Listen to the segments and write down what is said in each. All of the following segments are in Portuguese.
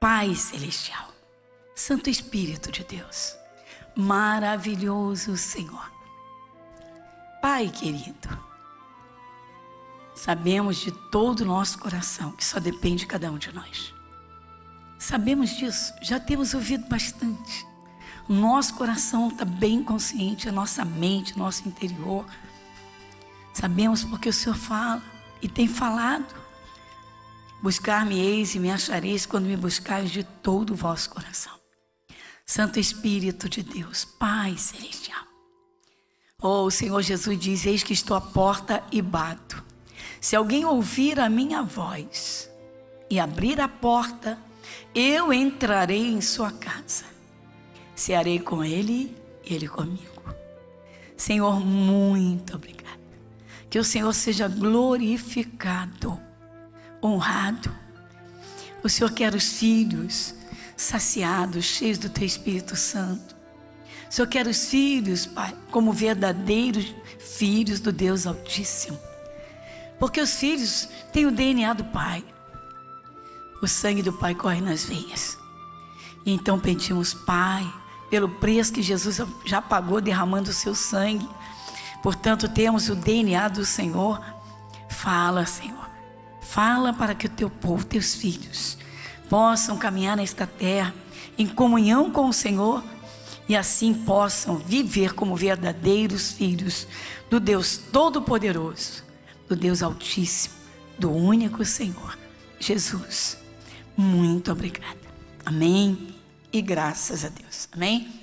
Pai Celestial, Santo Espírito de Deus, maravilhoso Senhor, Pai querido, sabemos de todo o nosso coração que só depende de cada um de nós. Sabemos disso, já temos ouvido bastante. O nosso coração está bem consciente, a nossa mente, nosso interior. Sabemos porque o Senhor fala e tem falado. Buscar-me-eis e me achareis quando me buscareis de todo o vosso coração. Santo Espírito de Deus, Pai Celestial. Oh, o Senhor Jesus diz, eis que estou à porta e bato. Se alguém ouvir a minha voz e abrir a porta, eu entrarei em sua casa. Cearei com ele e ele comigo. Senhor, muito obrigada. Que o Senhor seja glorificado, honrado. O Senhor quer os filhos saciados, cheios do Teu Espírito Santo. O Senhor quer os filhos, Pai, como verdadeiros filhos do Deus Altíssimo. Porque os filhos têm o DNA do Pai. O sangue do Pai corre nas veias. E então pedimos, Pai, pelo preço que Jesus já pagou derramando o seu sangue. Portanto, temos o DNA do Senhor. Fala, Senhor. Fala para que o Teu povo, Teus filhos, possam caminhar nesta terra em comunhão com o Senhor e assim possam viver como verdadeiros filhos do Deus Todo-Poderoso, do Deus Altíssimo, do único Senhor, Jesus. Muito obrigada. Amém. E graças a Deus. Amém?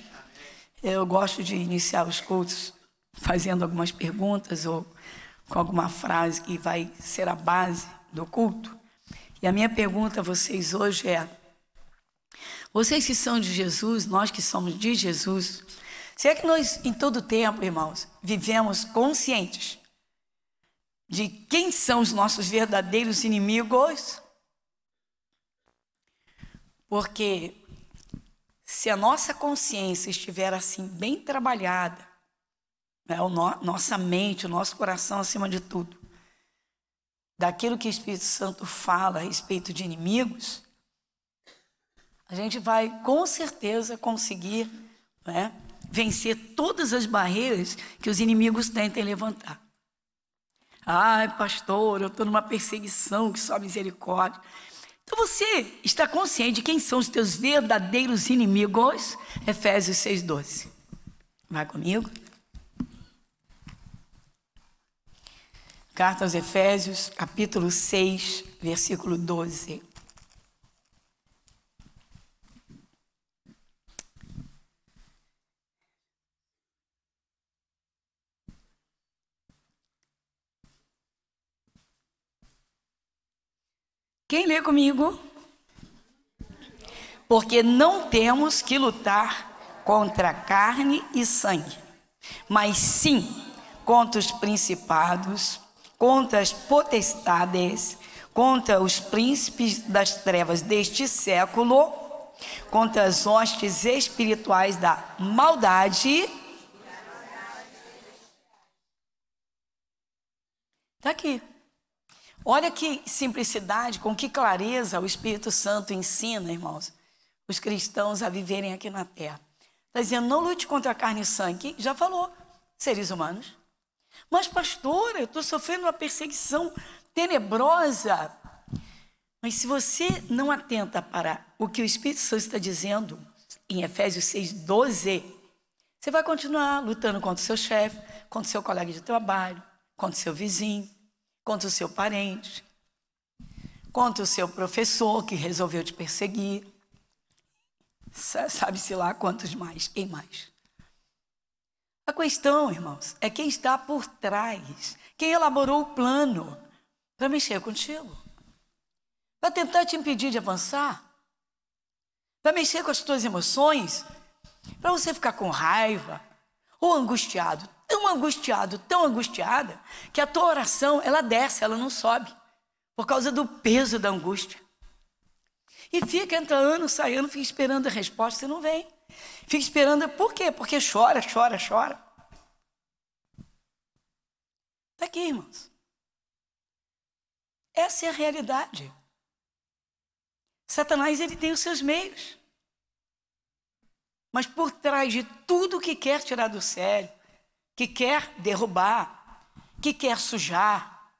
Eu gosto de iniciar os cultos fazendo algumas perguntas ou com alguma frase que vai ser a base do culto. E a minha pergunta a vocês hoje é: vocês que são de Jesus, nós que somos de Jesus, se é que nós em todo tempo, irmãos, vivemos conscientes de quem são os nossos verdadeiros inimigos? Porque se a nossa consciência estiver assim bem trabalhada, né, nossa mente, o nosso coração acima de tudo, daquilo que o Espírito Santo fala a respeito de inimigos, a gente vai com certeza conseguir, né, vencer todas as barreiras que os inimigos tentem levantar. Ai, pastor, eu estou numa perseguição que só misericórdia. Então você está consciente de quem são os teus verdadeiros inimigos? Efésios 6,12. Vai comigo? Carta aos Efésios, capítulo 6, versículo 12. Quem lê comigo? Porque não temos que lutar contra carne e sangue, mas sim contra os principados, contra as potestades, contra os príncipes das trevas deste século, contra as hostes espirituais da maldade. Está aqui. Olha que simplicidade, com que clareza o Espírito Santo ensina, irmãos, os cristãos a viverem aqui na terra. Está dizendo, não lute contra a carne e sangue. Já falou, seres humanos. Mas, pastora, eu estou sofrendo uma perseguição tenebrosa. Mas se você não atenta para o que o Espírito Santo está dizendo em Efésios 6,12, você vai continuar lutando contra o seu chefe, contra o seu colega de trabalho, contra o seu vizinho, contra o seu parente, contra o seu professor que resolveu te perseguir. Sabe-se lá quantos mais, quem mais. A questão, irmãos, é quem está por trás, quem elaborou o plano para mexer contigo, para tentar te impedir de avançar, para mexer com as tuas emoções, para você ficar com raiva ou angustiado, tão angustiada, que a tua oração, ela desce, ela não sobe, por causa do peso da angústia. E fica, entra ano, sai ano, fica esperando a resposta, você não vem. Fica esperando, por quê? Porque chora. Está aqui, irmãos. Essa é a realidade. Satanás, ele tem os seus meios. Mas por trás de tudo que quer tirar do sério, que quer derrubar, que quer sujar,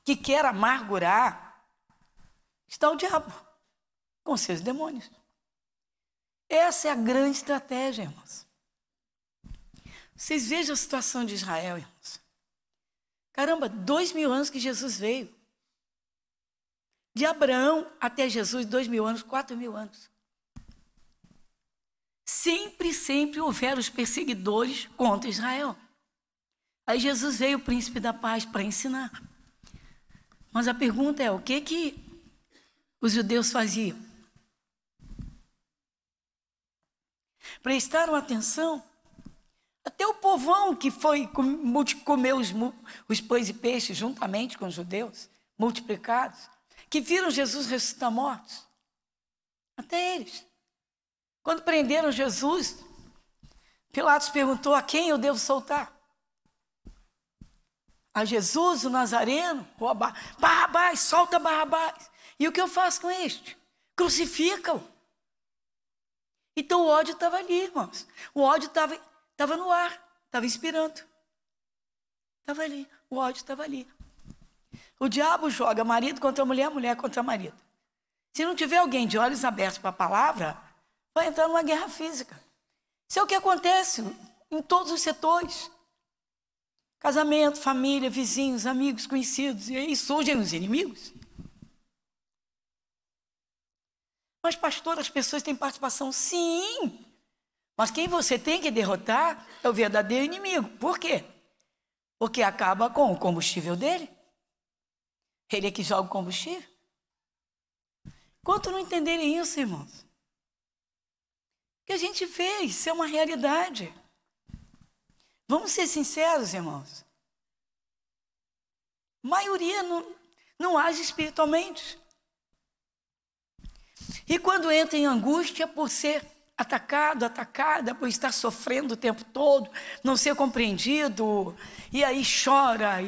que quer amargurar, está o diabo com seus demônios. Essa é a grande estratégia, irmãos. Vocês vejam a situação de Israel, irmãos. Caramba, 2000 anos que Jesus veio. De Abraão até Jesus, 2000 anos, 4000 anos. Sempre houveram os perseguidores contra Israel. Aí Jesus veio, o príncipe da paz, para ensinar. Mas a pergunta é, o que os judeus faziam? Prestaram atenção? Até o povão que foi comer os pães e peixes juntamente com os judeus, multiplicados, que viram Jesus ressuscitar mortos. Até eles. Quando prenderam Jesus, Pilatos perguntou: a quem eu devo soltar? A Jesus, o Nazareno? Ou a Barrabás, solta Barrabás. E o que eu faço com este? Crucifica-o. Então o ódio estava ali, irmãos. O ódio estava no ar, estava inspirando. Estava ali, o ódio estava ali. O diabo joga marido contra mulher, mulher contra marido. Se não tiver alguém de olhos abertos para a palavra, vai entrar numa guerra física. Isso é o que acontece em todos os setores. Casamento, família, vizinhos, amigos, conhecidos. E aí surgem os inimigos. Mas, pastor, as pessoas têm participação? Sim. Mas quem você tem que derrotar é o verdadeiro inimigo. Por quê? Porque acaba com o combustível dele. Ele é que joga o combustível. Quanto não entenderem isso, irmãos? Que a gente vê, isso é uma realidade. Vamos ser sinceros, irmãos. A maioria não age espiritualmente. E quando entra em angústia por ser atacada, por estar sofrendo o tempo todo, não ser compreendido, e aí chora,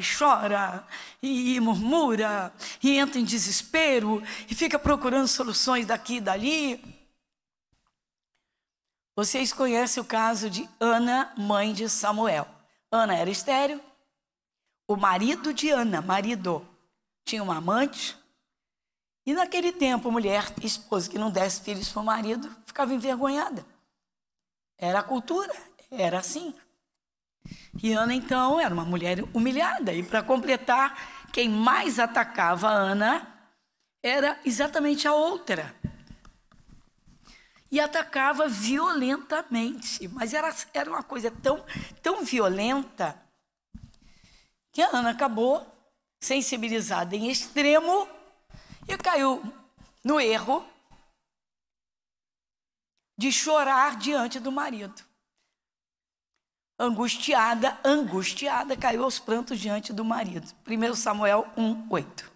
e murmura, e entra em desespero, e fica procurando soluções daqui e dali. Vocês conhecem o caso de Ana, mãe de Samuel. Ana era estéril. O marido de Ana, tinha uma amante. E naquele tempo, mulher, esposa que não desse filhos para o marido, ficava envergonhada. Era a cultura, era assim. E Ana, então, era uma mulher humilhada. E para completar, quem mais atacava a Ana era exatamente a outra. E atacava violentamente. Mas era uma coisa tão violenta que a Ana acabou sensibilizada em extremo e caiu no erro de chorar diante do marido. Angustiada, caiu aos prantos diante do marido. 1 Samuel 1:8.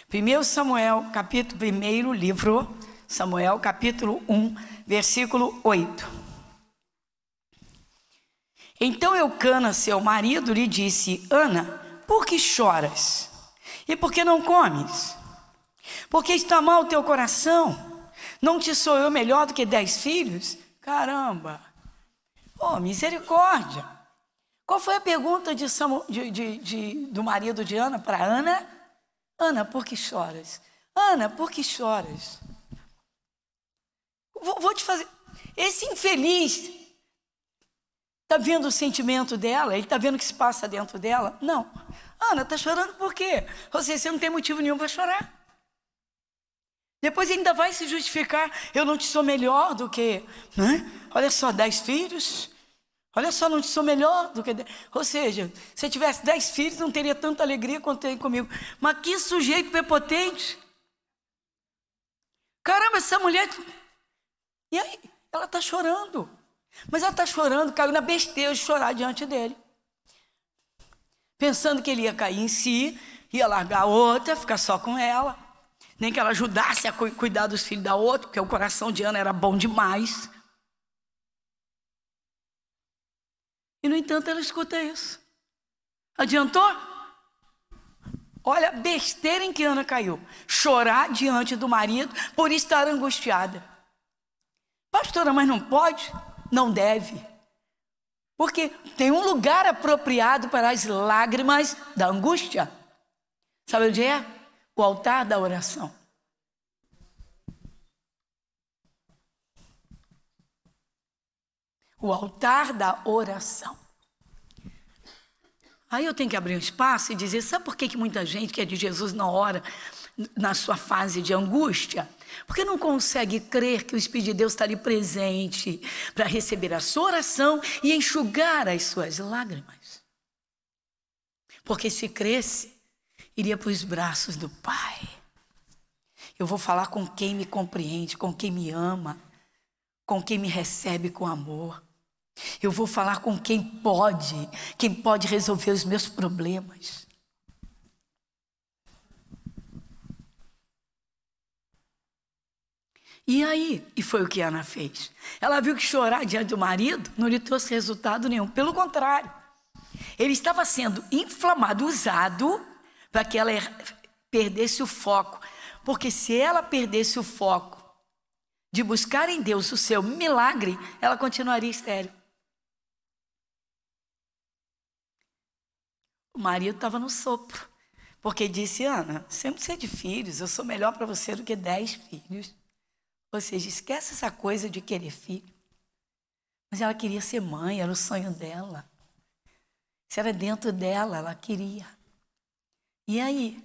Primeiro Samuel, capítulo 1, livro Samuel, capítulo 1, versículo 8. Então Eucana, seu marido, lhe disse: Ana, por que choras? E por que não comes? Porque está mal o teu coração? Não te sou eu melhor do que 10 filhos? Caramba! Oh, misericórdia! Qual foi a pergunta do marido de Ana para Ana? Ana, por que choras? Ana, por que choras? Vou te fazer... Esse infeliz está vendo o sentimento dela? Ele está vendo o que se passa dentro dela? Não. Ana, está chorando por quê? Você não tem motivo nenhum para chorar. Depois ainda vai se justificar. Eu não te sou melhor do que... Né? Olha só, 10 filhos... Olha só, não sou melhor do que... Ou seja, se eu tivesse 10 filhos, não teria tanta alegria quanto tem comigo. Mas que sujeito prepotente. Caramba, essa mulher... E aí, ela está chorando. Mas ela está chorando, caiu na besteira de chorar diante dele. Pensando que ele ia cair em si, ia largar a outra, ficar só com ela. nem que ela ajudasse a cuidar dos filhos da outra, porque o coração de Ana era bom demais. E, no entanto, ela escuta isso. Adiantou? Olha a besteira em que Ana caiu. Chorar diante do marido por estar angustiada. Pastora, mas não pode? Não deve. Porque tem um lugar apropriado para as lágrimas da angústia. Sabe onde é? O altar da oração. O altar da oração. Aí eu tenho que abrir um espaço e dizer, sabe por que muita gente que é de Jesus não ora na sua fase de angústia? Porque não consegue crer que o Espírito de Deus está ali presente para receber a sua oração e enxugar as suas lágrimas. Porque se cresce, iria para os braços do Pai. Eu vou falar com quem me compreende, com quem me ama, com quem me recebe com amor. Eu vou falar com quem pode resolver os meus problemas. E aí? E foi o que Ana fez. Ela viu que chorar diante do marido não lhe trouxe resultado nenhum. Pelo contrário, ele estava sendo inflamado, usado para que ela perdesse o foco. Porque se ela perdesse o foco de buscar em Deus o seu milagre, ela continuaria estéril. O marido estava no sopro, porque disse, Ana, você não precisa de filhos, eu sou melhor para você do que 10 filhos. Ou seja, esquece essa coisa de querer filho. Mas ela queria ser mãe, era o sonho dela. Isso era dentro dela, ela queria. E aí?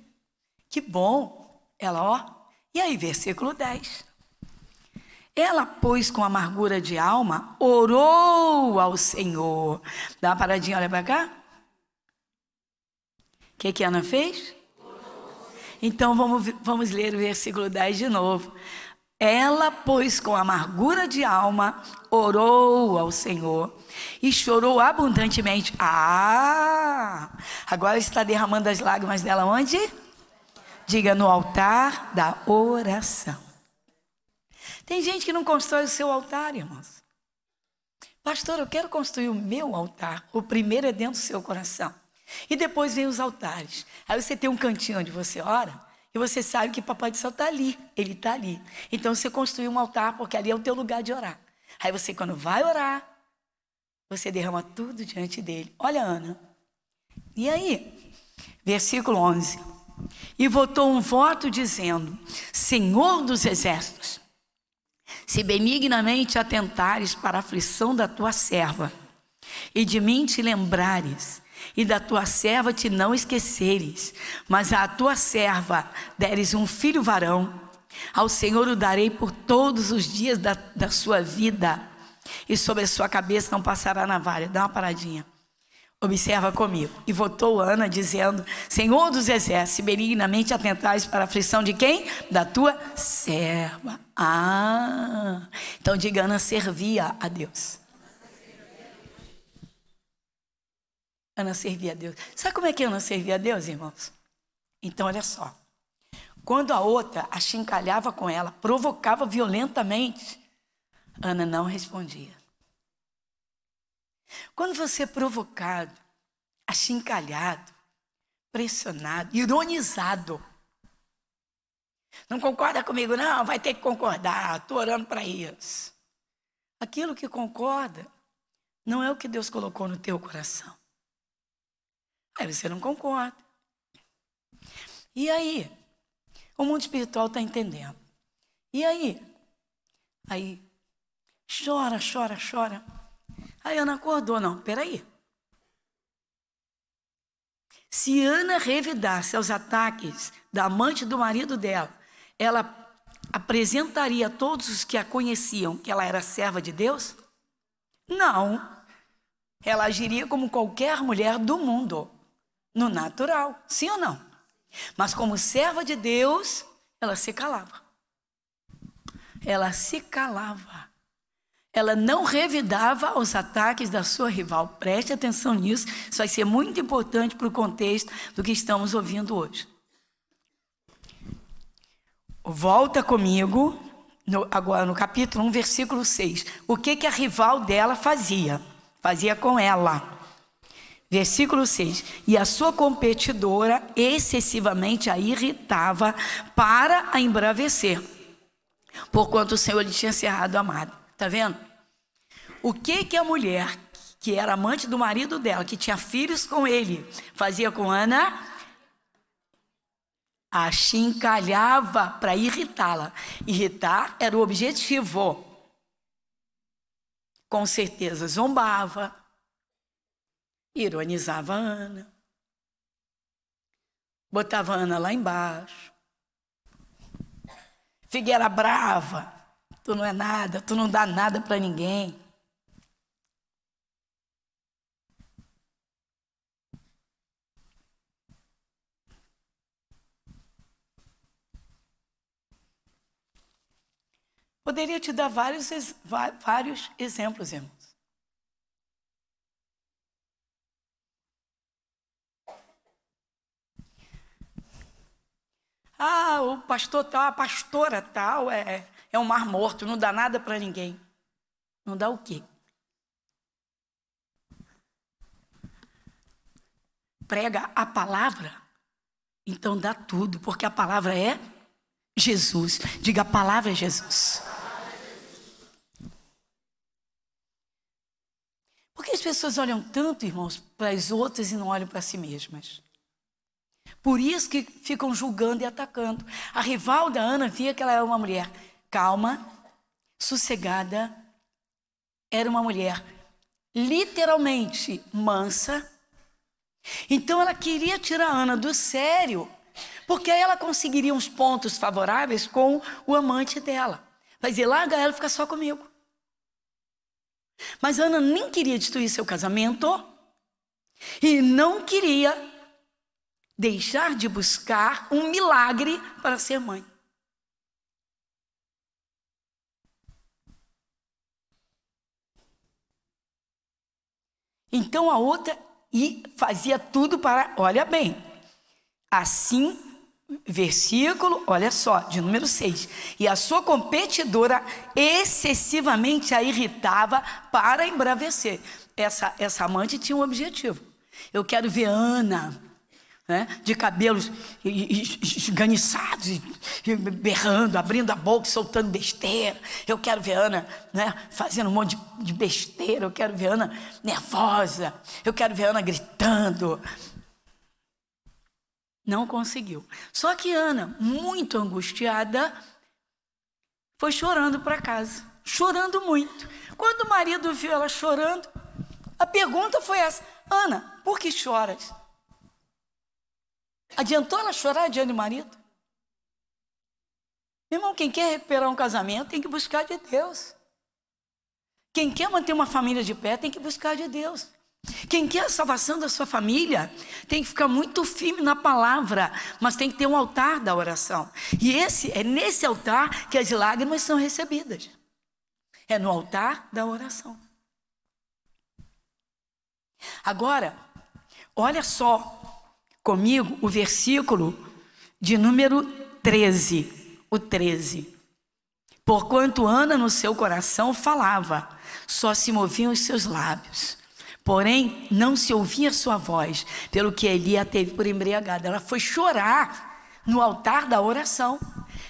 Que bom. Ela, E aí, versículo 10. Ela, pois, com amargura de alma, orou ao Senhor. Dá uma paradinha, olha para cá. O que Ana fez? Então vamos ler o versículo 10 de novo. Ela, pois, com amargura de alma, orou ao Senhor e chorou abundantemente. Agora está derramando as lágrimas dela onde? Diga, no altar da oração. Tem gente que não constrói o seu altar, irmãos. Pastor, eu quero construir o meu altar. O primeiro é dentro do seu coração. E depois vem os altares. Aí você tem um cantinho onde você ora e você sabe que Papai do Céu está ali. Ele está ali. Então você construiu um altar porque ali é o teu lugar de orar. Aí você, quando vai orar, você derrama tudo diante dele. Olha, Ana. E aí? Versículo 11. E votou um voto dizendo, Senhor dos exércitos, se benignamente atentares para a aflição da tua serva, e de mim te lembrares, e da tua serva te não esqueceres, mas à tua serva deres um filho varão, ao Senhor o darei por todos os dias da sua vida, e sobre a sua cabeça não passará navalha. Dá uma paradinha. Observa comigo. E votou Ana dizendo, Senhor dos exércitos, se benignamente atentares para a aflição de quem? Da tua serva. Então diga, Ana servia a Deus. Ana servia a Deus. Sabe como é que Ana servia a Deus, irmãos? Então olha só. Quando a outra achincalhava com ela, provocava violentamente, Ana não respondia. Quando você é provocado, achincalhado, pressionado, ironizado, não concorda comigo não, vai ter que concordar, estou orando para isso. Aquilo que concorda não é o que Deus colocou no teu coração. Aí você não concorda. E aí? O mundo espiritual está entendendo. E aí? Aí, chora. Aí Ana acordou, não, peraí. Se Ana revidasse aos ataques da amante do marido dela, ela apresentaria a todos os que a conheciam que ela era serva de Deus? Não. Ela agiria como qualquer mulher do mundo, no natural, sim ou não? Mas como serva de Deus, ela se calava. Ela se calava. Ela não revidava aos ataques da sua rival. Preste atenção nisso, isso vai ser muito importante para o contexto do que estamos ouvindo hoje. Volta comigo, agora no capítulo 1, versículo 6. O que a rival dela fazia? Fazia com ela. Versículo 6. E a sua competidora excessivamente a irritava para a embravecer, porquanto o Senhor lhe tinha cerrado a amada. Está vendo? O que a mulher, que era amante do marido dela, que tinha filhos com ele, fazia com Ana? A achincalhava para irritá-la. Irritar era o objetivo. Com certeza zombava, ironizava a Ana, botava a Ana lá embaixo. Figueira brava, tu não é nada, tu não dá nada para ninguém. Poderia te dar vários exemplos, irmãos. O pastor tal, a pastora tal é um mar morto, não dá nada para ninguém. Não dá o quê? Prega a palavra, então dá tudo, porque a palavra é Jesus. Diga, a palavra é Jesus. Por que as pessoas olham tanto, irmãos, para as outras e não olham para si mesmas? Por isso que ficam julgando e atacando. A rival da Ana via que ela era uma mulher calma, sossegada, era uma mulher literalmente mansa. Então ela queria tirar a Ana do sério, porque aí ela conseguiria uns pontos favoráveis com o amante dela. Vai dizer, larga ela e fica só comigo. Mas Ana nem queria destruir seu casamento e não queria deixar de buscar um milagre para ser mãe. Então a outra fazia tudo para, olha bem, assim, versículo, olha só, de número 6. E a sua competidora excessivamente a irritava para embravecer. Essa amante tinha um objetivo. Eu quero ver Ana, né, de cabelos esganiçados, berrando, abrindo a boca, soltando besteira. Eu quero ver Ana, né, fazendo um monte de besteira. Eu quero ver Ana nervosa. Eu quero ver Ana gritando. Não conseguiu. Só que Ana, muito angustiada, foi chorando para casa. Chorando muito. Quando o marido viu ela chorando, a pergunta foi essa: Ana, por que choras? Adiantou ela chorar diante do marido? Irmão, quem quer recuperar um casamento tem que buscar de Deus. Quem quer manter uma família de pé tem que buscar de Deus. Quem quer a salvação da sua família tem que ficar muito firme na palavra, mas tem que ter um altar da oração. E é nesse altar que as lágrimas são recebidas. É no altar da oração. Agora, olha só comigo o versículo de número 13, o 13. Porquanto Ana no seu coração falava, só se moviam os seus lábios, porém não se ouvia a sua voz, pelo que Eli a teve por embriagada. Ela foi chorar no altar da oração.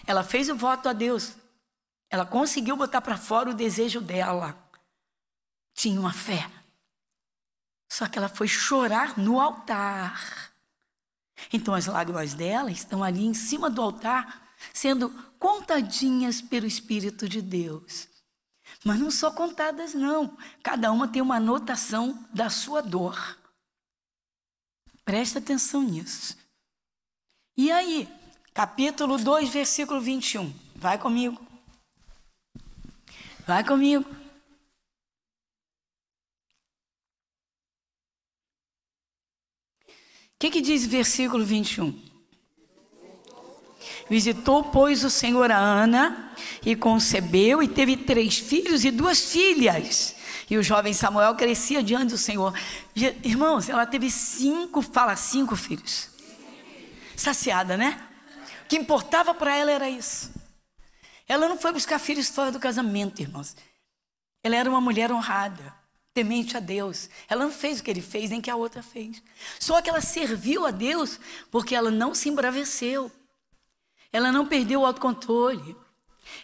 Ela fez o voto a Deus. Ela conseguiu botar para fora o desejo dela. Tinha uma fé. Só que ela foi chorar no altar. Então as lágrimas dela estão ali em cima do altar, sendo contadinhas pelo Espírito de Deus. Mas não são contadas, não. Cada uma tem uma anotação da sua dor. Presta atenção nisso. E aí, capítulo 2, versículo 21. Vai comigo. Vai comigo. O que diz o versículo 21? Visitou, pois, o Senhor a Ana, e concebeu, e teve 3 filhos e 2 filhas. E o jovem Samuel crescia diante do Senhor. Irmãos, ela teve 5 filhos. Saciada, né? O que importava para ela era isso. Ela não foi buscar filhos fora do casamento, irmãos. Ela era uma mulher honrada, temente a Deus. Ela não fez o que ele fez, nem que a outra fez. Só que ela serviu a Deus porque ela não se embraveceu. Ela não perdeu o autocontrole.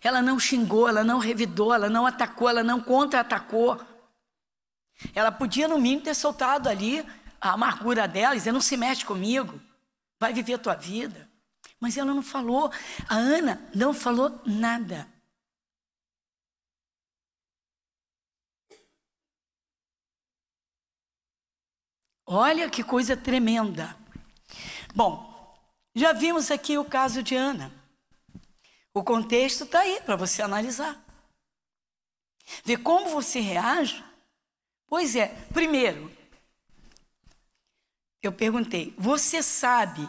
Ela não xingou, ela não revidou, ela não atacou, ela não contra-atacou. Ela podia, no mínimo, ter soltado ali a amargura dela, dizer, não se mexe comigo, vai viver a tua vida. Mas ela não falou, a Ana não falou nada. Olha que coisa tremenda. Bom, já vimos aqui o caso de Ana. O contexto está aí para você analisar. Ver como você reage. Pois é, primeiro, eu perguntei, você sabe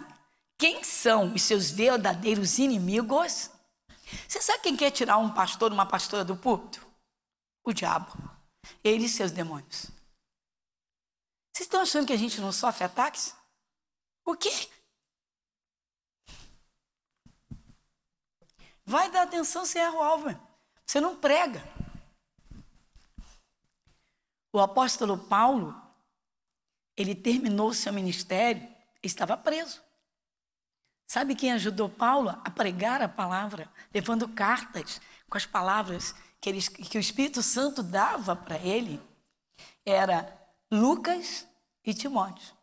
quem são os seus verdadeiros inimigos? Você sabe quem quer tirar um pastor, uma pastora do púlpito? O diabo. Ele e seus demônios. Vocês estão achando que a gente não sofre ataques? O quê? Vai dar atenção, você erra o alvo. Você não prega. O apóstolo Paulo, ele terminou o seu ministério, estava preso. Sabe quem ajudou Paulo a pregar a palavra, levando cartas com as palavras que o Espírito Santo dava para ele? Era Lucas e Timóteo.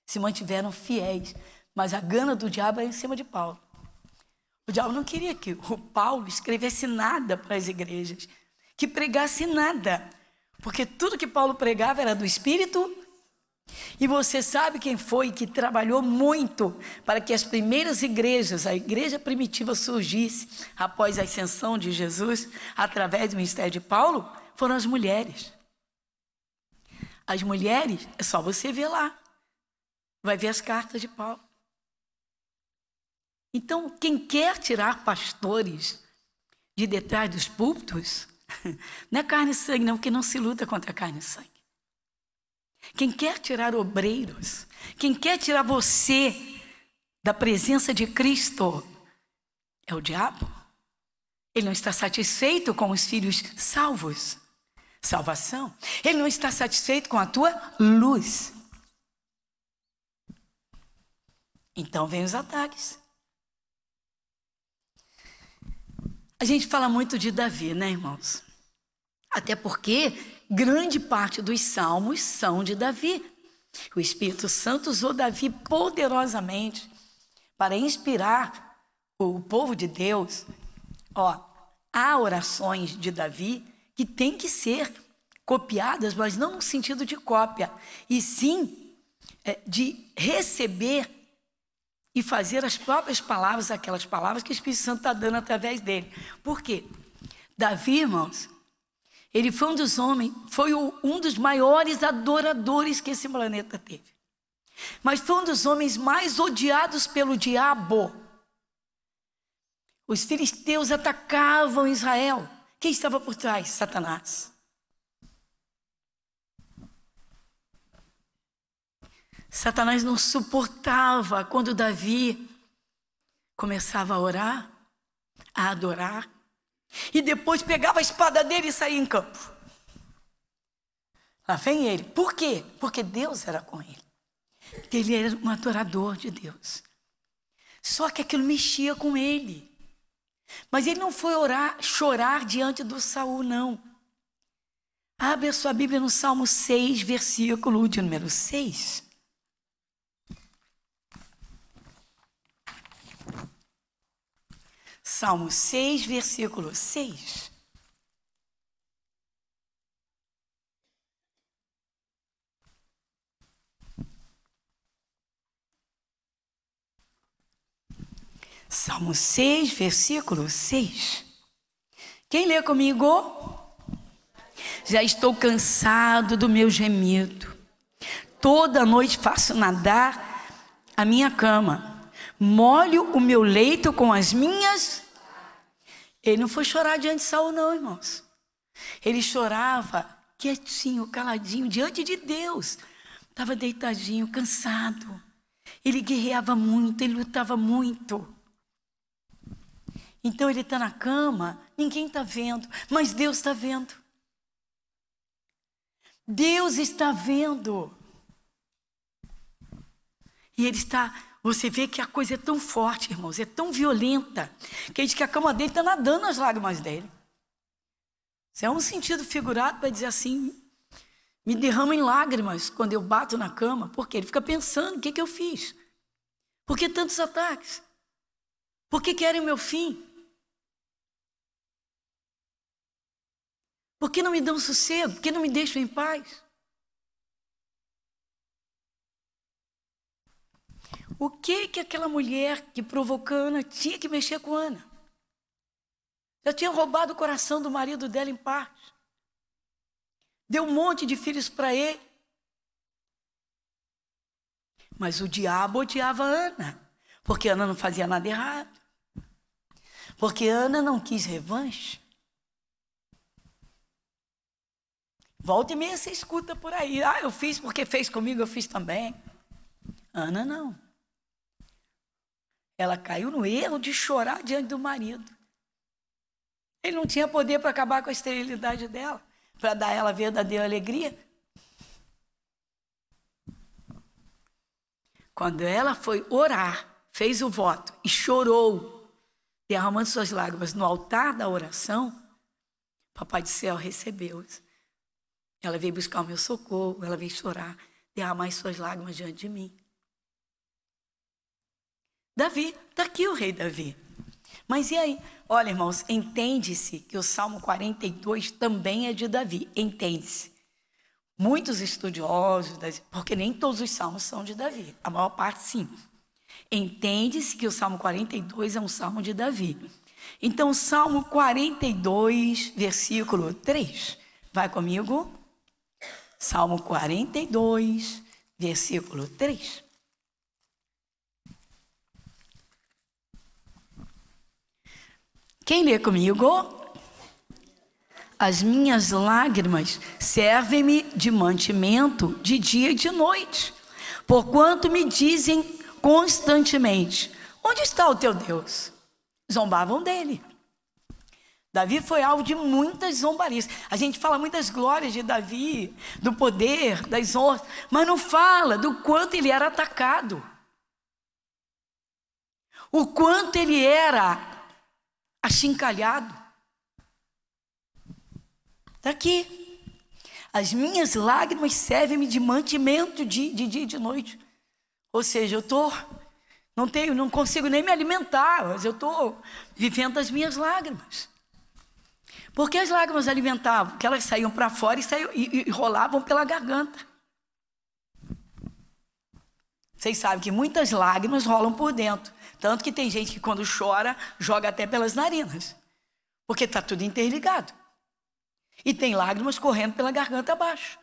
Se mantiveram fiéis, mas a gana do diabo era em cima de Paulo. O diabo não queria que o Paulo escrevesse nada para as igrejas, que pregasse nada, porque tudo que Paulo pregava era do Espírito. E você sabe quem foi que trabalhou muito para que as primeiras igrejas, a igreja primitiva surgisse após a ascensão de Jesus, através do ministério de Paulo? Foram as mulheres. As mulheres, é só você ver lá, vai ver as cartas de Paulo. Então, quem quer tirar pastores de detrás dos púlpitos, não é carne e sangue não, porque não se luta contra carne e sangue. Quem quer tirar obreiros, quem quer tirar você da presença de Cristo, é o diabo. Ele não está satisfeito com os filhos salvos, salvação. Ele não está satisfeito com a tua luz. Então vem os ataques. A gente fala muito de Davi, né, irmãos? Até porque grande parte dos salmos são de Davi. O Espírito Santo usou Davi poderosamente para inspirar o povo de Deus. Há orações de Davi que têm que ser copiadas, mas não no sentido de cópia, e sim de receber e fazer as próprias palavras, aquelas palavras que o Espírito Santo está dando através dele. Por quê? Davi, irmãos, ele foi um dos maiores adoradores que esse planeta teve. Mas foi um dos homens mais odiados pelo diabo. Os filisteus atacavam Israel. Quem estava por trás? Satanás. Satanás não suportava quando Davi começava a orar, a adorar, e depois pegava a espada dele e saía em campo. Lá vem ele. Por quê? Porque Deus era com ele. Ele era um adorador de Deus. Só que aquilo mexia com ele. Mas ele não foi chorar diante do Saul, não. Abre a sua Bíblia no Salmo 6, versículo de número 6. Salmo 6, versículo 6. Salmo 6, versículo 6. Quem lê comigo? Já estou cansado do meu gemido. Toda noite faço nadar a minha cama. Molho o meu leito com as minhas... Ele não foi chorar diante de Saul, não, irmãos. Ele chorava quietinho, caladinho, diante de Deus. Estava deitadinho, cansado. Ele guerreava muito, ele lutava muito. Então ele está na cama, ninguém está vendo, mas Deus está vendo. Deus está vendo. E ele está, você vê que a coisa é tão forte, irmãos, é tão violenta, que diz que a cama dele está nadando nas lágrimas dele. Isso é um sentido figurado para dizer assim, me derrama em lágrimas quando eu bato na cama, porque ele fica pensando, o que eu fiz? Por que tantos ataques? Por que querem o meu fim? Por que não me dão sossego? Por que não me deixam em paz? O que aquela mulher que provocou Ana tinha que mexer com Ana? Já tinha roubado o coração do marido dela em paz. Deu um monte de filhos para ele. Mas o diabo odiava Ana, porque Ana não fazia nada errado. Porque Ana não quis revanche. Volta e meia você escuta por aí. Ah, eu fiz porque fez comigo, eu fiz também. Ana não. Ela caiu no erro de chorar diante do marido. Ele não tinha poder para acabar com a esterilidade dela, para dar a ela verdadeira alegria. Quando ela foi orar, fez o voto e chorou, derramando suas lágrimas no altar da oração, Papai do céu recebeu. Ela veio buscar o meu socorro, ela veio chorar, derramar as suas lágrimas diante de mim. Davi, está aqui o rei Davi. Mas e aí? Olha, irmãos, entende-se que o Salmo 42 também é de Davi, entende-se. Muitos estudiosos, porque nem todos os salmos são de Davi, a maior parte sim. Entende-se que o Salmo 42 é um salmo de Davi. Então, Salmo 42, versículo 3. Vai comigo? Salmo 42, versículo 3. Quem lê comigo? As minhas lágrimas servem-me de mantimento de dia e de noite, porquanto me dizem constantemente: onde está o teu Deus? Zombavam dele. Davi foi alvo de muitas zombarias. A gente fala muitas glórias de Davi, do poder, das honras, mas não fala do quanto ele era atacado, o quanto ele era achincalhado. Está aqui. As minhas lágrimas servem-me de mantimento de dia e de noite. Ou seja, eu não consigo nem me alimentar, mas eu estou vivendo as minhas lágrimas. Por que as lágrimas alimentavam? Porque elas saíam para fora e rolavam pela garganta. Vocês sabem que muitas lágrimas rolam por dentro. Tanto que tem gente que quando chora, joga até pelas narinas. Porque está tudo interligado. E tem lágrimas correndo pela garganta abaixo.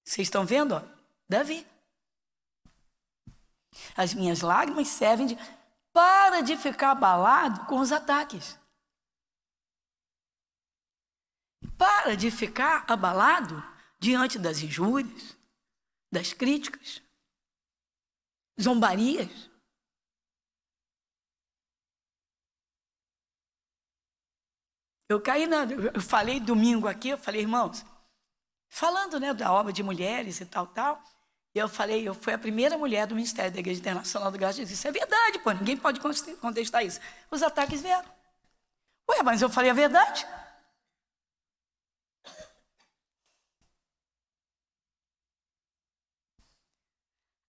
Vocês estão vendo? Ó? Davi. As minhas lágrimas servem para de ficar abalado com os ataques. Para de ficar abalado diante das injúrias, das críticas, zombarias. Eu falei domingo aqui, eu falei, irmãos, falando, né, da obra de mulheres e tal, eu falei, eu fui a primeira mulher do Ministério da Igreja Internacional do Graça de Jesus. Isso é verdade, pô, ninguém pode contestar isso. Os ataques vieram. Ué, mas eu falei a verdade.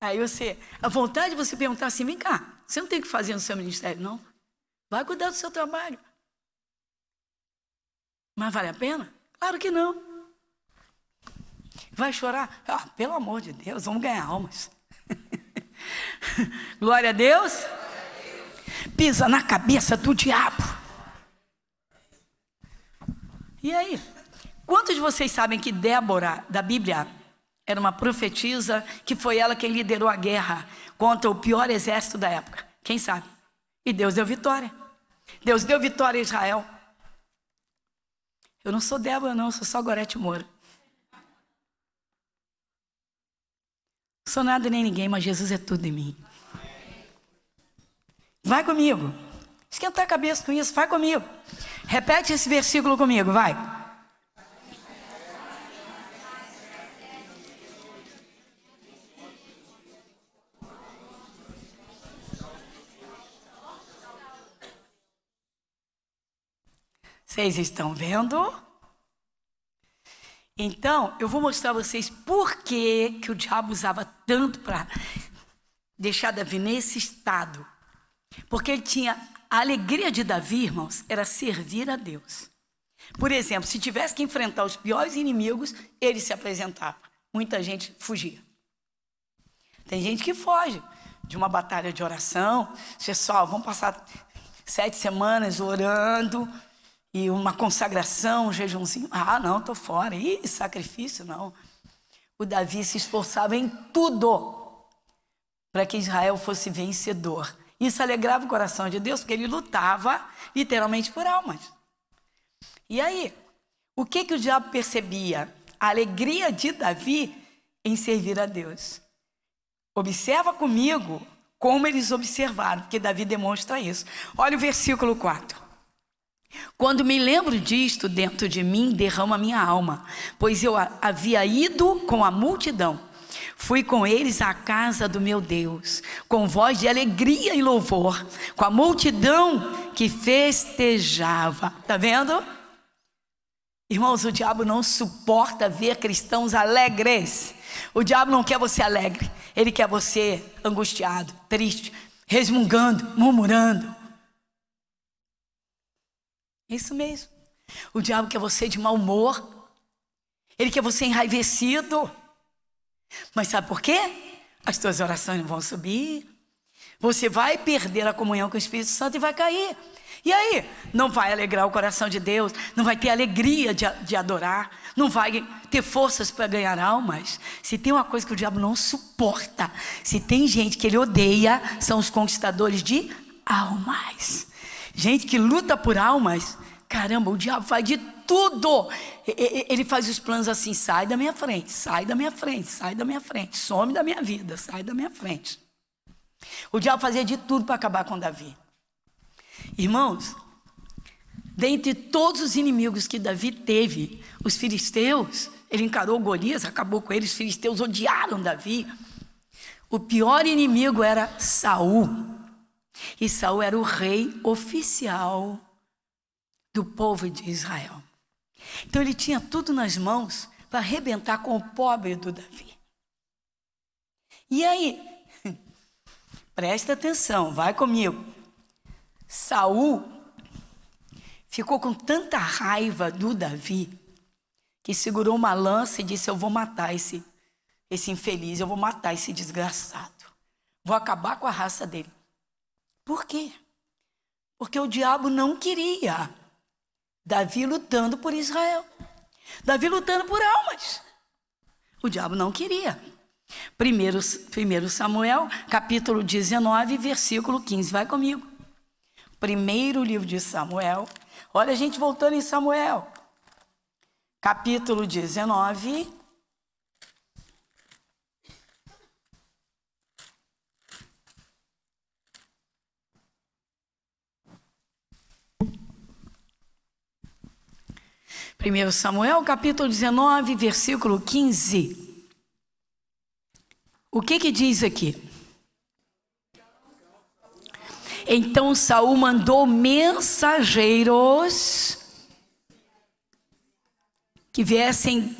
Aí a vontade de você perguntar assim, vem cá, você não tem o que fazer no seu ministério, não? Vai cuidar do seu trabalho. Mas vale a pena? Claro que não. Vai chorar? Ah, pelo amor de Deus, vamos ganhar almas. Glória a Deus. Pisa na cabeça do diabo. E aí? Quantos de vocês sabem que Débora, da Bíblia, era uma profetisa, que foi ela quem liderou a guerra contra o pior exército da época? Quem sabe? E Deus deu vitória. Deus deu vitória a Israel. Eu não sou Débora, não, eu sou só Gorete Moura. sou nada nem ninguém, mas Jesus é tudo em mim. Vai comigo. Esquentar a cabeça com isso, vai comigo. Repete esse versículo comigo, vai. Vocês estão vendo? Então, eu vou mostrar a vocês por que o diabo usava tanto para deixar Davi nesse estado. Porque ele tinha a alegria de Davi, irmãos, era servir a Deus. Por exemplo, se tivesse que enfrentar os piores inimigos, ele se apresentava. Muita gente fugia. Tem gente que foge de uma batalha de oração. Pessoal, vamos passar 7 semanas orando e uma consagração, um jejumzinho. Ah, não, estou fora. Ih, sacrifício, não. O Davi se esforçava em tudo para que Israel fosse vencedor. Isso alegrava o coração de Deus, porque ele lutava literalmente por almas. E aí, o que o diabo percebia? A alegria de Davi em servir a Deus. Observa comigo como eles observaram, porque Davi demonstra isso. Olha o versículo 4. Quando me lembro disto, dentro de mim derrama minha alma, pois eu havia ido com a multidão. Fui com eles à casa do meu Deus, com voz de alegria e louvor, com a multidão que festejava. Está vendo? Irmãos, o diabo não suporta ver cristãos alegres. O diabo não quer você alegre. Ele quer você angustiado, triste, resmungando, murmurando. Isso mesmo. O diabo quer você de mau humor. Ele quer você enraivecido. Mas sabe por quê? As tuas orações não vão subir. Você vai perder a comunhão com o Espírito Santo e vai cair. E aí? Não vai alegrar o coração de Deus. Não vai ter alegria de adorar. Não vai ter forças para ganhar almas. Se tem uma coisa que o diabo não suporta, se tem gente que ele odeia, são os conquistadores de almas. Gente que luta por almas. Caramba, o diabo faz de tudo. Ele faz os planos assim: sai da minha frente, sai da minha frente, sai da minha frente, some da minha vida, sai da minha frente. O diabo fazia de tudo para acabar com Davi. Irmãos, dentre todos os inimigos que Davi teve, os filisteus, ele encarou Golias, acabou com eles, os filisteus odiaram Davi. O pior inimigo era Saul. E Saul era o rei oficial do povo de Israel. Então ele tinha tudo nas mãos para arrebentar com o pobre do Davi. E aí, presta atenção, vai comigo. Saul ficou com tanta raiva do Davi que segurou uma lança e disse: eu vou matar esse infeliz, eu vou matar esse desgraçado, vou acabar com a raça dele. Por quê? Porque o diabo não queria Davi lutando por Israel, Davi lutando por almas. O diabo não queria. 1 Samuel, capítulo 19, versículo 15. Vai comigo. Primeiro livro de Samuel. Olha a gente voltando em Samuel. Capítulo 19. Primeiro Samuel, capítulo 19, versículo 15. O que diz aqui? Então Saul mandou mensageiros que viessem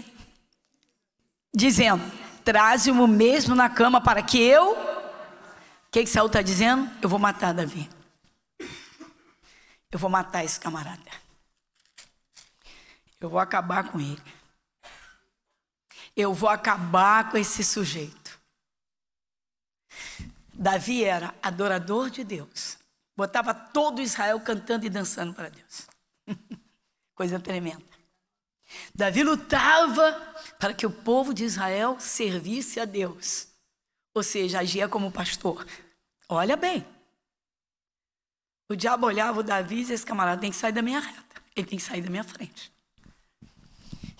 dizendo: traze-o mesmo na cama para que eu... O que Saul está dizendo? Eu vou matar Davi. Eu vou matar esse camarada. Eu vou acabar com ele. Eu vou acabar com esse sujeito. Davi era adorador de Deus. Botava todo Israel cantando e dançando para Deus. Coisa tremenda. Davi lutava para que o povo de Israel servisse a Deus. Ou seja, agia como pastor. Olha bem. O diabo olhava o Davi e dizia: esse camarada tem que sair da minha reta. Ele tem que sair da minha frente.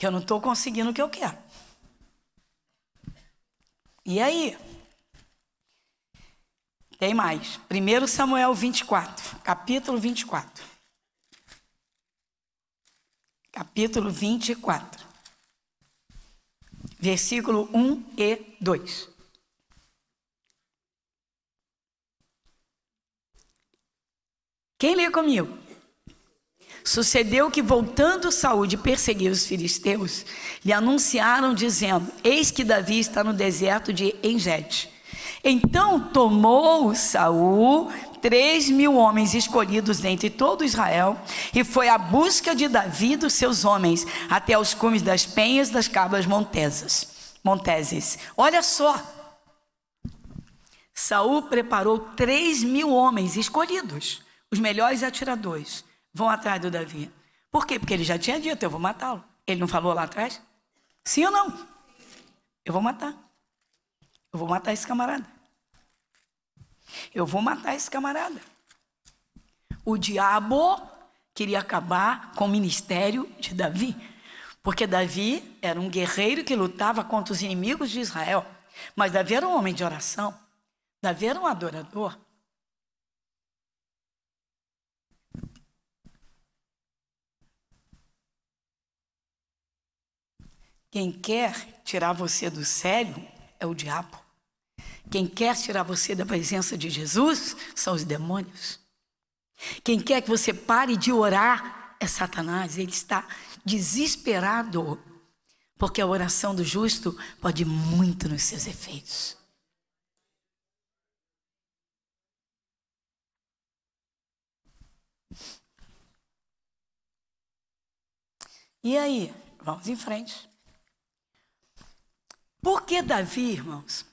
Eu não estou conseguindo o que eu quero. E aí? Tem mais. 1 Samuel 24, capítulo 24. Capítulo 24. Versículo 1 e 2. Quem lê comigo? Sucedeu que, voltando Saul de perseguir os filisteus, lhe anunciaram, dizendo: eis que Davi está no deserto de Engede. Então tomou Saul 3.000 homens escolhidos dentre todo Israel, e foi à busca de Davi e dos seus homens, até os cumes das penhas das cabras monteses. Olha só, Saul preparou 3.000 homens escolhidos, os melhores atiradores, vão atrás do Davi. Por quê? Porque ele já tinha dito: eu vou matá-lo. Ele não falou lá atrás? Sim ou não? Eu vou matar. Eu vou matar esse camarada. Eu vou matar esse camarada. O diabo queria acabar com o ministério de Davi, porque Davi era um guerreiro que lutava contra os inimigos de Israel. Mas Davi era um homem de oração. Davi era um adorador. Quem quer tirar você do sério é o diabo. Quem quer tirar você da presença de Jesus são os demônios. Quem quer que você pare de orar é Satanás. Ele está desesperado, porque a oração do justo pode muito nos seus efeitos. E aí? Vamos em frente. Por que Davi, irmãos?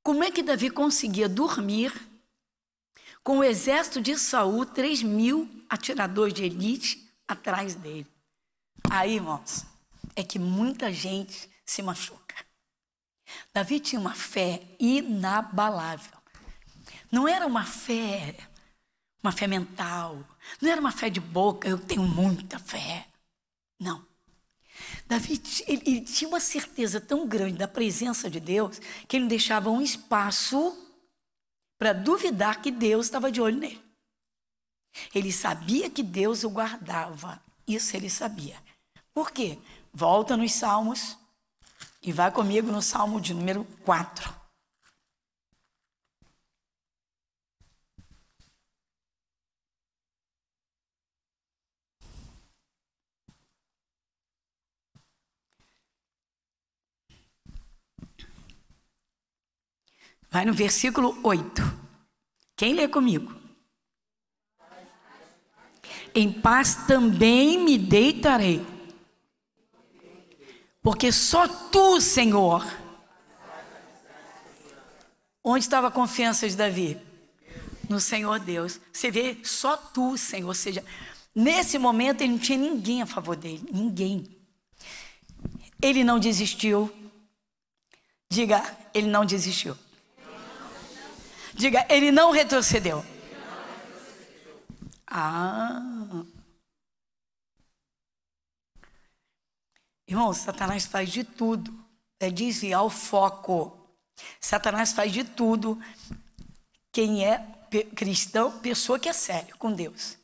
Como é que Davi conseguia dormir com o exército de Saul, 3.000 atiradores de elite atrás dele? Aí, irmãos, é que muita gente se machuca. Davi tinha uma fé inabalável. Não era uma fé mental. Não era uma fé de boca: eu tenho muita fé. Não. Davi, ele tinha uma certeza tão grande da presença de Deus, que ele não deixava um espaço para duvidar que Deus estava de olho nele. Ele sabia que Deus o guardava. Isso ele sabia. Por quê? Volta nos Salmos e vai comigo no Salmo de número 4. Vai no versículo 8. Quem lê comigo? Em paz também me deitarei, porque só tu, Senhor. Onde estava a confiança de Davi? No Senhor Deus. Você vê, só tu, Senhor. Ou seja, nesse momento ele não tinha ninguém a favor dele. Ninguém. Ele não desistiu. Diga, ele não desistiu. Diga, ele não retrocedeu. Irmão, Satanás faz de tudo para desviar o foco. Satanás faz de tudo. Quem é cristão, pessoa que é sério com Deus,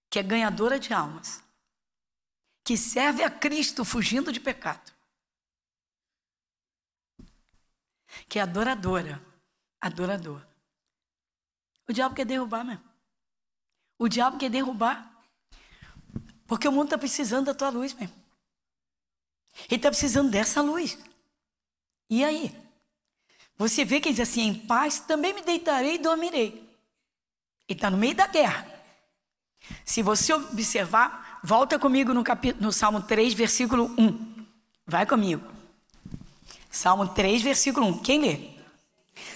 que é ganhadora de almas, que serve a Cristo fugindo de pecado, que é adorador. O diabo quer derrubar mesmo. O diabo quer derrubar. Porque o mundo está precisando da tua luz mesmo. Ele está precisando dessa luz. E aí? Você vê que ele diz assim: em paz também me deitarei e dormirei. Ele está no meio da guerra. Se você observar, volta comigo no Salmo 3, versículo 1. Vai comigo. Salmo 3, versículo 1. Quem lê?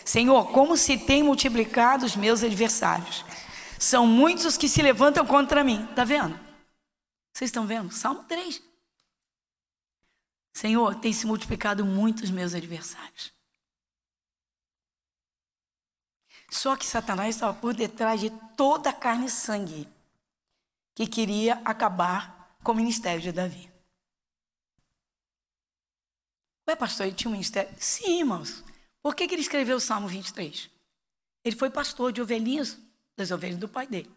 Senhor, como se tem multiplicado os meus adversários. São muitos os que se levantam contra mim. Está vendo? Vocês estão vendo? Salmo 3. Senhor, tem se multiplicado muito os meus adversários. Só que Satanás estava por detrás de toda a carne e sangue que queria acabar com o ministério de Davi. Ué, pastor, ele tinha um ministério? Sim, irmãos. Por que ele escreveu o Salmo 23? Ele foi pastor de ovelhinhas, das ovelhas do pai dele.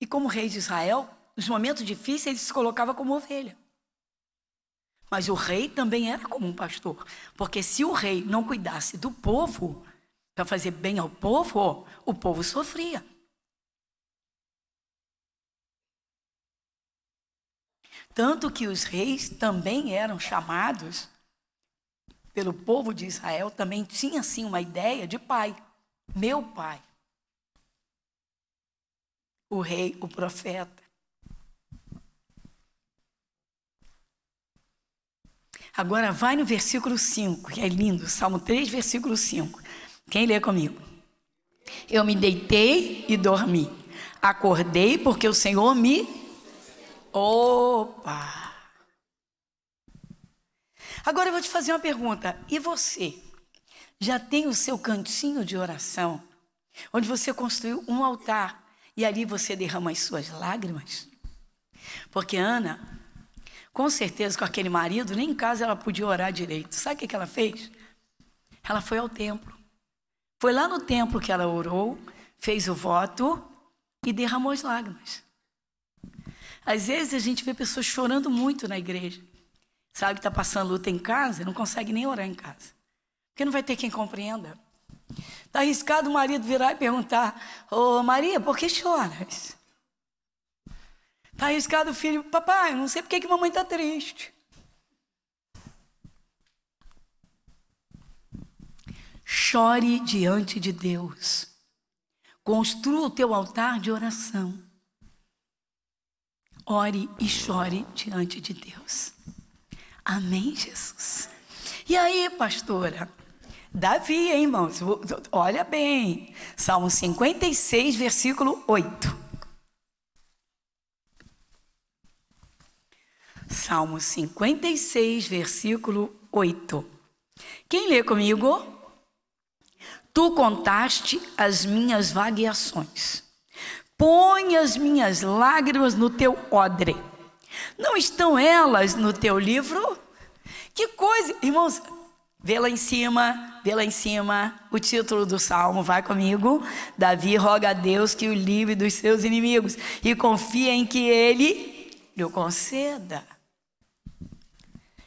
E como rei de Israel, nos momentos difíceis, ele se colocava como ovelha. Mas o rei também era como um pastor. Porque se o rei não cuidasse do povo, para fazer bem ao povo, o povo sofria. Tanto que os reis também eram chamados, pelo povo de Israel, também tinha assim uma ideia de pai. Meu pai. O rei, o profeta. Agora vai no versículo 5, que é lindo, Salmo 3, versículo 5. Quem lê comigo? Eu me deitei e dormi. Acordei porque o Senhor me... Opa! Agora eu vou te fazer uma pergunta. E você? Já tem o seu cantinho de oração? Onde você construiu um altar e ali você derrama as suas lágrimas? Porque Ana... Com certeza, com aquele marido, nem em casa ela podia orar direito. Sabe o que ela fez? Ela foi ao templo. Foi lá no templo que ela orou, fez o voto e derramou as lágrimas. Às vezes a gente vê pessoas chorando muito na igreja. Sabe que está passando luta em casa, não consegue nem orar em casa. Porque não vai ter quem compreenda. Está arriscado o marido virar e perguntar: Ô Maria, por que choras? Está arriscado o filho: papai, não sei por que mamãe está triste. Chore diante de Deus. Construa o teu altar de oração. Ore e chore diante de Deus. Amém, Jesus? E aí, pastora? Davi, hein, irmãos? Olha bem. Salmo 56, versículo 8. Salmo 56, versículo 8. Quem lê comigo? Tu contaste as minhas vagueações. Põe as minhas lágrimas no teu odre. Não estão elas no teu livro? Que coisa, irmãos, vê lá em cima, o título do salmo, vai comigo. Davi roga a Deus que o livre dos seus inimigos e confia em que ele lhe conceda.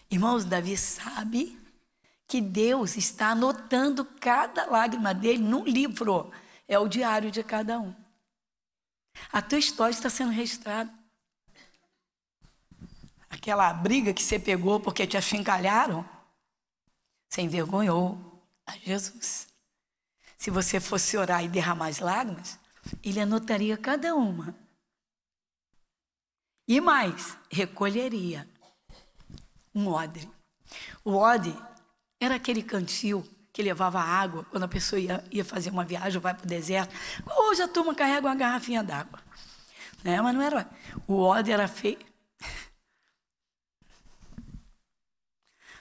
Irmãos, Davi sabe que Deus está anotando cada lágrima dele num livro. É o diário de cada um. A tua história está sendo registrada. Aquela briga que você pegou porque te achincalharam, você envergonhou a Jesus. Se você fosse orar e derramar as lágrimas, ele anotaria cada uma. E mais, recolheria um odre. O odre era aquele cantil que levava água quando a pessoa ia fazer uma viagem ou vai para o deserto. Hoje a turma carrega uma garrafinha d'água. Né? Mas não era. O odre era feio.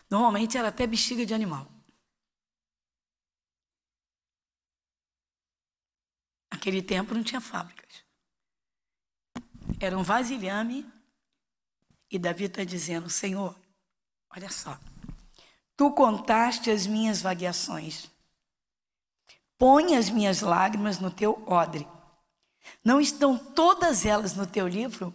Normalmente era até bexiga de animal. Naquele tempo não tinha fábricas. Era um vasilhame. E Davi está dizendo: Senhor, olha só, tu contaste as minhas vagueações. Põe as minhas lágrimas no teu odre. Não estão todas elas no teu livro?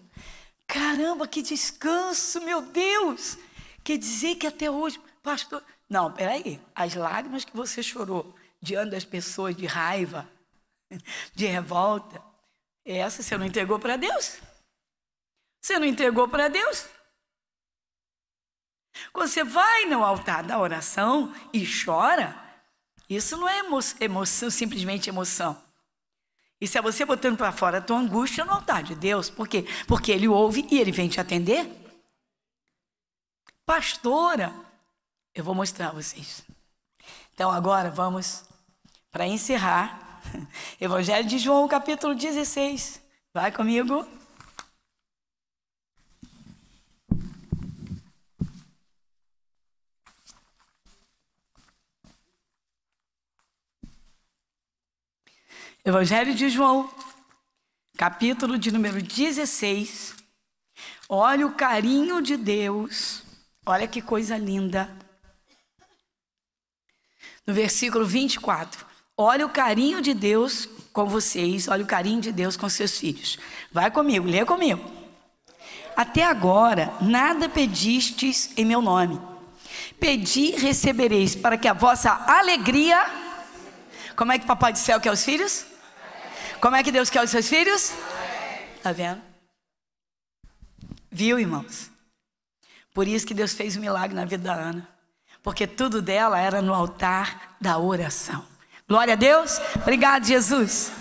Caramba, que descanso, meu Deus! Quer dizer que até hoje, pastor... Não, peraí, as lágrimas que você chorou diante das pessoas de raiva, de revolta, essa você não entregou para Deus? Você não entregou para Deus? Quando você vai no altar da oração e chora, isso não é emoção, simplesmente emoção. Isso é você botando para fora a tua angústia no altar de Deus. Por quê? Porque Ele ouve e Ele vem te atender. Pastora, eu vou mostrar a vocês. Então agora vamos para encerrar. Evangelho de João, capítulo 16. Vai comigo. Evangelho de João, capítulo de número 16. Olha o carinho de Deus Olha que coisa linda. No versículo 24. Olha o carinho de Deus com vocês. Olha o carinho de Deus com seus filhos. Vai comigo, lê comigo. Até agora, nada pedistes em meu nome. Pedi e recebereis, para que a vossa alegria... Como é que Papai do Céu quer os filhos? Como é que Deus quer os seus filhos? Está vendo? Viu, irmãos? Por isso que Deus fez um milagre na vida da Ana. Porque tudo dela era no altar da oração. Glória a Deus. Obrigado, Jesus.